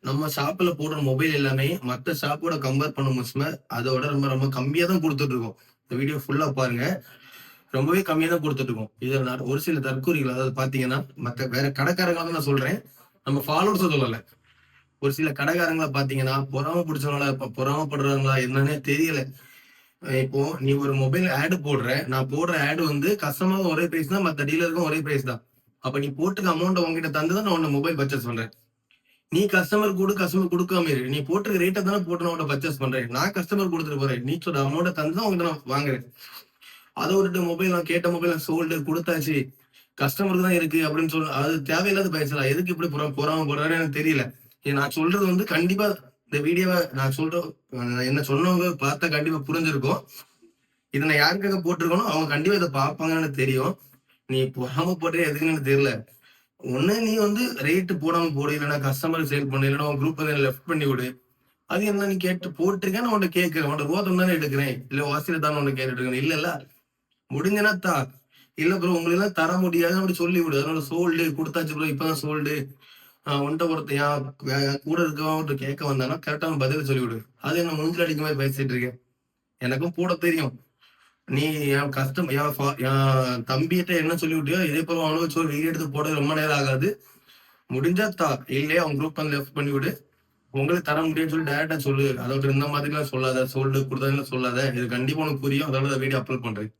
நம்ம ஷாப்ல போடுற மொபைல் எல்லாமே மத்த ஷாப்போட கம்பேர் பண்ணும்போது அதோட ரொம்ப ரொம்ப கம்மியா தான் குடுத்துட்டு இருக்கோம். இந்த வீடியோ ஃபுல்லா பாருங்க. ரொம்பவே கம்மியா தான் குடுத்துட்டு இருக்கோம். இதுல நான் ஒரு சில தற்கூறிகள் அதாவது பார்த்தீங்கன்னா, மத்த வேற கடைக்காரங்கள தான் நான் சொல்றேன். நம்ம ஃபாலோவர்ஸ சொல்லல. ஒரு சில கடைக்காரங்கள பார்த்தீங்கன்னா, பொறாம புடிச்சவங்களா பொறாமப்படுறாங்களா என்னன்னே தெரியல. இப்போ நீ ஒரு மொபைல் ஆட் போடுற. நான் போடுற ஆட் வந்து கஸ்டமருக்கும் ஒரே பிரைஸ் தான். மத்த டீலருக்கும் ஒரே பிரைஸ் தான். அப்ப நீ போட்டுருக்க அமௌண்ட்ட உன்கிட்ட தந்து தான் நான் உன்ன மொபைல் பர்ச்சேஸ் பண்றேன். நீ கஸ்டமர் குடு, கஸ்டமர் குடுக்காம இரு. நீ போட்டிருக்க ரேட்ட தானே போட்டு நான் உன்ட்ட பர்ச்சேஸ் பண்றேன். நான் கஸ்டமர் குடுத்துட்டு போறேன். நீ சொல்ற அமௌண்ட்ட தந்து தான் உன்கிட்ட நான் வாங்குறேன். அத விட்டுட்டு மொபைல் நான் கேட்ட மொபைல் சோல்டு குடுத்தாச்சு. கஸ்டமருக்கு தான் இருக்கு அப்படின்னு அது தேவையில்லாத பேசலாம். எதுக்கு இப்படி பொறாமப்படுறாருன்னு எனக்கு தெரியல. நான் சொல்றது வந்து கண்டிப்பா இந்த வீடியோவ நான் சொல்றோம் என்ன சொன்னவங்க பார்த்தா கண்டிப்பா புரிஞ்சிருக்கும். இத நான் யாருக்காக போட்டிருக்கேனோ, அவங்க கண்டிப்பா இத பார்ப்பாங்கன்னு எனக்கு தெரியும். நீ பொறாமப்படுறியா எதுக்குன்னு எனக்கு தெரியல. ஒண்ணு நீ வந்து ரேட் போடாம போடு. இல்லன்னா கஸ்டமருக்கு சேல் பண்ணு. இல்லன்னா உன் குரூப் வந்து லெஃப்ட் பண்ணி விடு. அது என்ன நீ கேட்டு போட்டுருக்கேன். நான் உன்ட்ட கேட்கிறேன். உன்ட்ட ரூ. தானே எடுக்கிறேன். இல்ல வாசியில தானே உன்ட்ட கேட்டுட்டு இருக்கேன். இல்லல்ல. முடிஞ்சனா தா. இல்ல ப்ரோ உங்களுக்கெல்லாம் தர முடியாது அப்படி சொல்லிவிடு. அதனால சோல்டு குடுத்தாச்சு ப்ரோ. இப்பதான் சோல்டு. உன்ட்ட ஒருத்தன் என் கூட இருக்கவன் ஒருத்தன் கேட்க வந்தான்னா, கரெக்டான பதில சொல்லிவிடு. அது என்ன மூஞ்சில அடிக்கிற மாரி பேசிட்டு இருக்க? எனக்கும் போட தெரியும். நீ என் தம்பிட்ட என்ன சொல்லிவிட்டியோ, இதே போல அவனும் வச்சு ஒரு வீடியோ எடுத்து போட ரொம்ப நேரம் ஆகாது. முடிஞ்சா தா. இல்லையா உன் குரூப் வந்து லெஃப்ட் பண்ணி விடு. உங்களுக்கு தர முடியும்னு சொல்லி டைரக்ட்டா சொல்லு. அதோட இந்த மாதிரிலாம் சொல்லாத. சோல்டு குடுத்ததுன்னு சொல்லாத. இது கண்டிப்பா உனக்கு புரியும். அதனால வீடியோ அப்லோட் பண்றேன்.